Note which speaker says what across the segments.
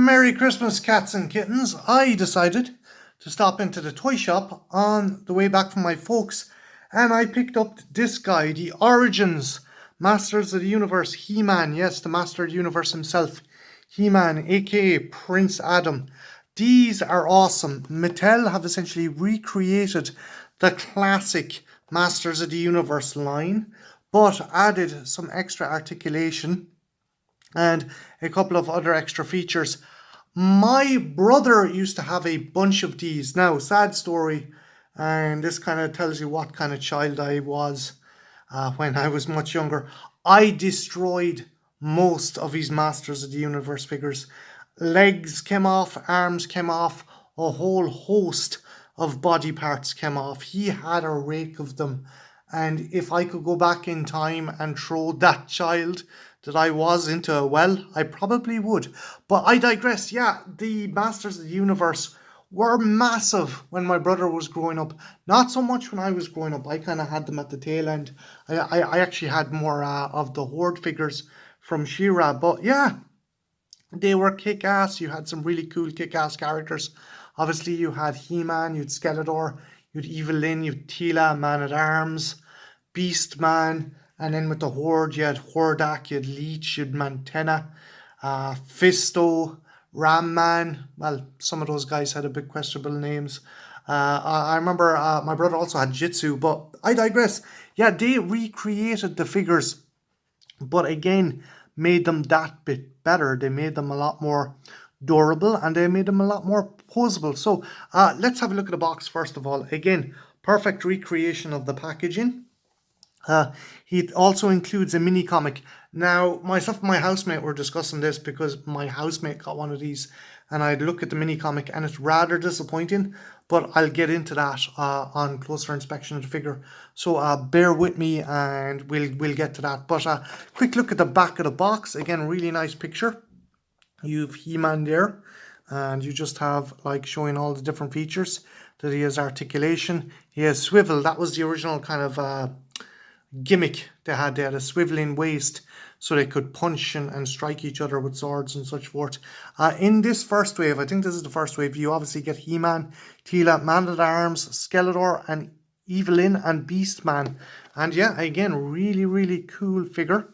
Speaker 1: Merry Christmas, cats and kittens. I decided to stop into the toy shop on the way back from my folks, and I picked up this guy, the Origins Masters of the Universe He-Man. Yes, the Master of the Universe himself, He-Man, aka Prince Adam. These are awesome. Mattel have essentially recreated the classic Masters of the Universe line, but added some extra articulation and a couple of other extra features. My brother used to have a bunch of these. Now, sad story, and this kind of tells you what kind of child I was when I was much younger. I destroyed most of his Masters of the Universe figures. Legs came off, arms came off, a whole host of body parts came off. He had a rake of them. And if I could go back in time and throw that child that I was into a well, I probably would. But I digress. Yeah, the Masters of the Universe were massive when my brother was growing up. Not so much when I was growing up. I kind of had them at the tail end. I actually had more of the Horde figures from She-Ra. But yeah, they were kick-ass. You had some really cool kick-ass characters. Obviously, you had He-Man, you had Skeletor, you had Evelyn, you had Teela, Man-at-Arms, Beast-Man, and then with the Horde, you had Hordak, you had Leech, you had Mantenna, Fisto, Ram-Man. Well, some of those guys had a bit questionable names. I remember my brother also had Jitsu, but I digress. Yeah, they recreated the figures, but again, made them that bit better. They made them a lot more durable, and they made them a lot more posable. So let's have a look at the box first of all. Again, perfect recreation of the packaging. He also includes a mini comic. Now, myself and my housemate were discussing this because my housemate got one of these, and I'd look at the mini comic and it's rather disappointing, but I'll get into that on closer inspection of the figure. So bear with me and we'll get to that. But quick look at the back of the box. Again, really nice picture. You've He-Man there, and you just have like showing all the different features. That he has articulation, he has swivel. That was the original kind of gimmick they had. They had a swiveling waist so they could punch and strike each other with swords and such forth. In this first wave, I think this is the first wave, you obviously get He-Man, Teela, Man-at-Arms, Skeletor, and Evelyn, and Beast-Man. And yeah, again, really cool figure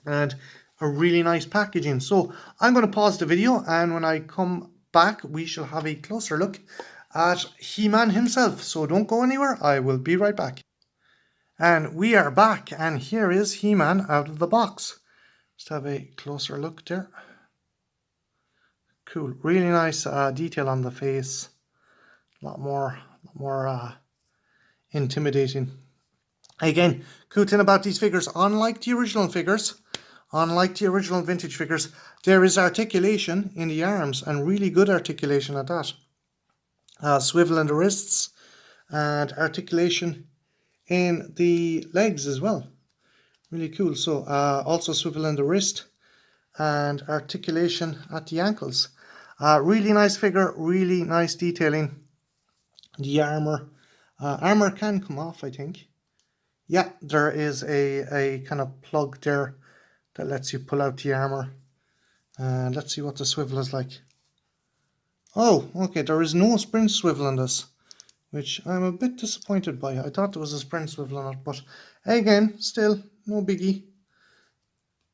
Speaker 1: and a really nice packaging. So I'm going to pause the video, and when I come back, we shall have a closer look at He-Man himself. So don't go anywhere, I will be right back. And we are back, and here is He-Man out of the box. Just have a closer look there. Cool, really nice detail on the face. A lot more intimidating. Again, cool thing about these figures, unlike the original figures, unlike the original vintage figures, there is articulation in the arms, and really good articulation at that. Swivel in the wrists, and articulation in the legs as well. Really cool. So also swivel in the wrist and articulation at the ankles. Really nice figure, really nice detailing. The armor can come off, I think. Yeah, there is a kind of plug there that lets you pull out the armor. And let's see what the swivel is like. Oh, okay, there is no sprint swivel in this, which I'm a bit disappointed by. I thought there was a sprint swivel on it, but again, still no biggie.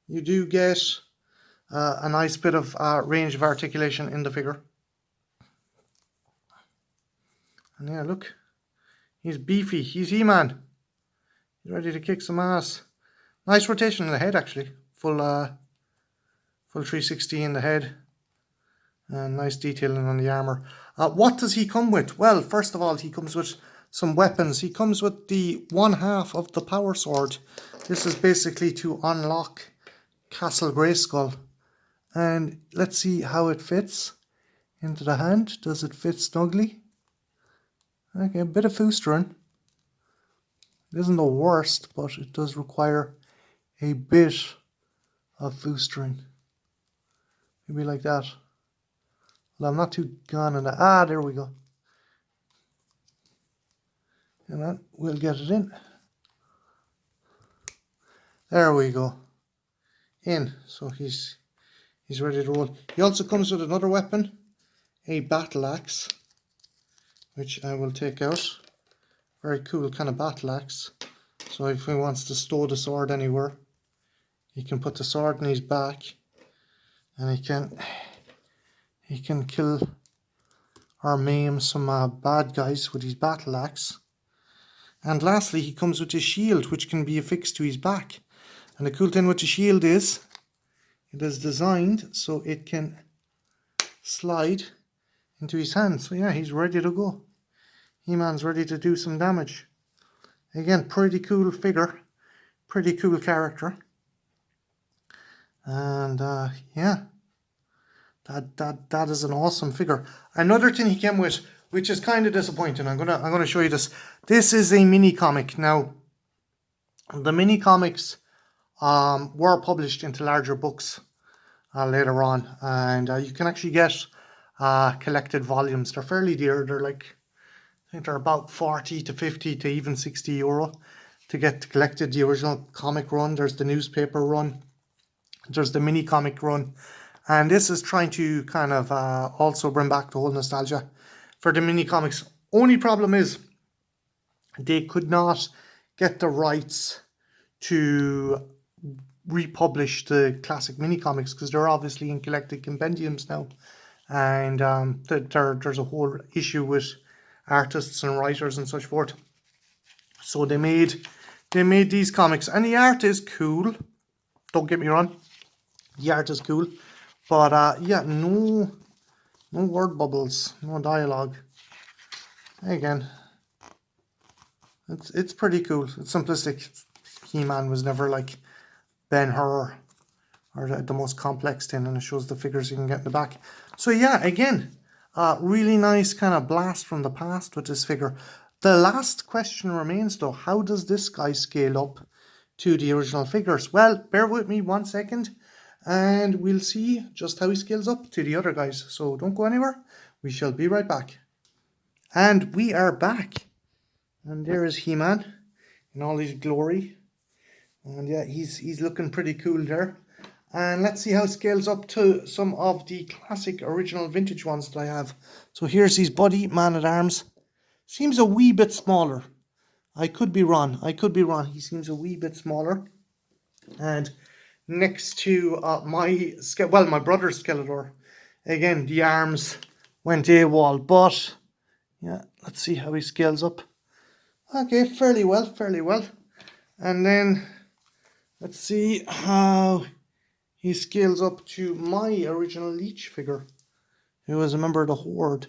Speaker 1: You do get a nice bit of range of articulation in the figure. And yeah, look, he's beefy, he's He-Man. He's ready to kick some ass. Nice rotation in the head, actually. Full 360 in the head. And nice detailing on the armor. What does he come with? Well, first of all, he comes with some weapons. He comes with the one half of the power sword. This is basically to unlock Castle Grayskull. And let's see how it fits into the hand. Does it fit snugly? Okay, a bit of foostering. It isn't the worst, but it does require a bit of foostering. Maybe like that. Well, I'm not too gone on that. There we go. And then we'll get it in. There we go. In. So he's He's ready to roll. He also comes with another weapon, a battle axe, which I will take out. Very cool kind of battle axe. So if he wants to stow the sword anywhere, he can put the sword in his back, and he can kill or maim some bad guys with his battle axe. And lastly, he comes with a shield, which can be affixed to his back. And the cool thing with the shield is, it is designed so it can slide into his hand. So yeah, he's ready to go. He-Man's ready to do some damage. Again, pretty cool figure, pretty cool character. And yeah, that is an awesome figure. Another thing he came with, which is kind of disappointing. I'm gonna show you this. This is a mini comic. Now, the mini comics were published into larger books later on, and you can actually get collected volumes. They're fairly dear. They're like, I think they're about 40 to 50 to even 60 euro to get collected. The original comic run, there's the newspaper run, there's the mini comic run, and this is trying to kind of also bring back the whole nostalgia for the mini comics. Only problem is they could not get the rights to republish the classic mini comics because they're obviously in collected compendiums now, and there's a whole issue with artists and writers and such forth. So they made these comics, and the art is cool. Don't get me wrong, the art is cool, but yeah, no word bubbles, no dialogue. Again, it's pretty cool. It's simplistic. He-Man was never like Ben-Hur or the most complex thing, and it shows the figures you can get in the back. So yeah, again, really nice kind of blast from the past with this figure. The last question remains though, how does this guy scale up to the original figures? Well, bear with me 1 second and we'll see just how he scales up to the other guys. So don't go anywhere, we shall be right back. And we are back. And there is He-Man in all his glory. And yeah, he's looking pretty cool there. And let's see how it scales up to some of the classic original vintage ones that I have. So here's his body, man-at-arms. Seems a wee bit smaller. I could be wrong. He seems a wee bit smaller. And next to my brother's Skeletor, again, the arms went AWOL. But yeah, let's see how he scales up. Okay, fairly well. And then let's see how he scales up to my original Leech figure, who was a member of the Horde.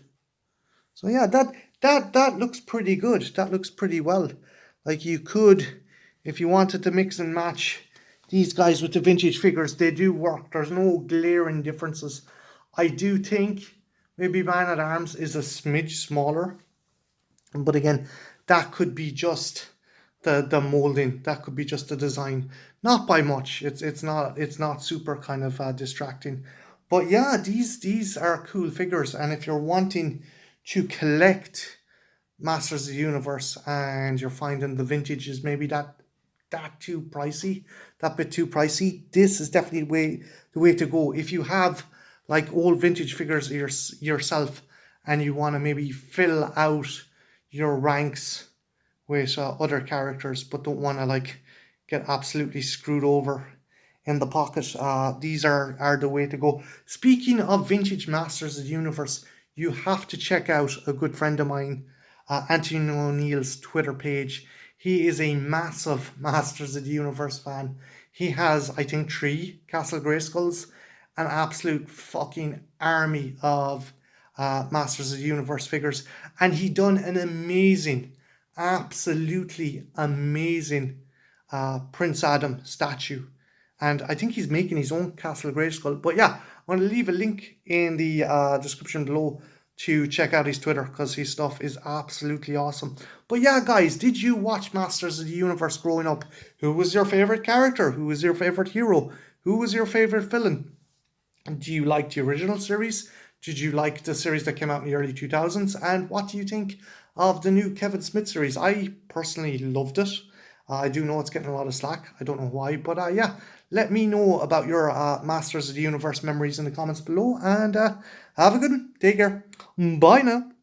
Speaker 1: So yeah, that looks pretty good. That looks pretty well. Like, you could, if you wanted to mix and match these guys with the vintage figures, they do work. There's no glaring differences. I do think maybe Man-at-Arms is a smidge smaller, but again, that could be just the molding. That could be just the design. Not by much. It's not super kind of distracting. But yeah, these are cool figures, and if you're wanting to collect Masters of the Universe and you're finding the vintage is maybe that bit too pricey, this is definitely the way to go. If you have like old vintage figures yourself and you want to maybe fill out your ranks with other characters but don't want to like get absolutely screwed over in the pocket, these are the way to go. Speaking of vintage Masters of the Universe, you have to check out a good friend of mine, Anthony O'Neill's Twitter page. He is a massive Masters of the Universe fan. He has, I think, 3 Castle Grayskulls, an absolute fucking army of Masters of the Universe figures, and he done an amazing, absolutely amazing Prince Adam statue, and I think he's making his own Castle Grayskull. But yeah, I'm going to leave a link in the description below to check out his Twitter, because his stuff is absolutely awesome. But yeah, guys, did you watch Masters of the Universe growing up? Who was your favorite character? Who was your favorite hero? Who was your favorite villain? Do you like the original series? Did you like the series that came out in the early 2000s? And what do you think of the new Kevin Smith series? I personally loved it. I do know it's getting a lot of slack. I don't know why, but yeah, let me know about your Masters of the Universe memories in the comments below, and have a good one. Take care. Bye now.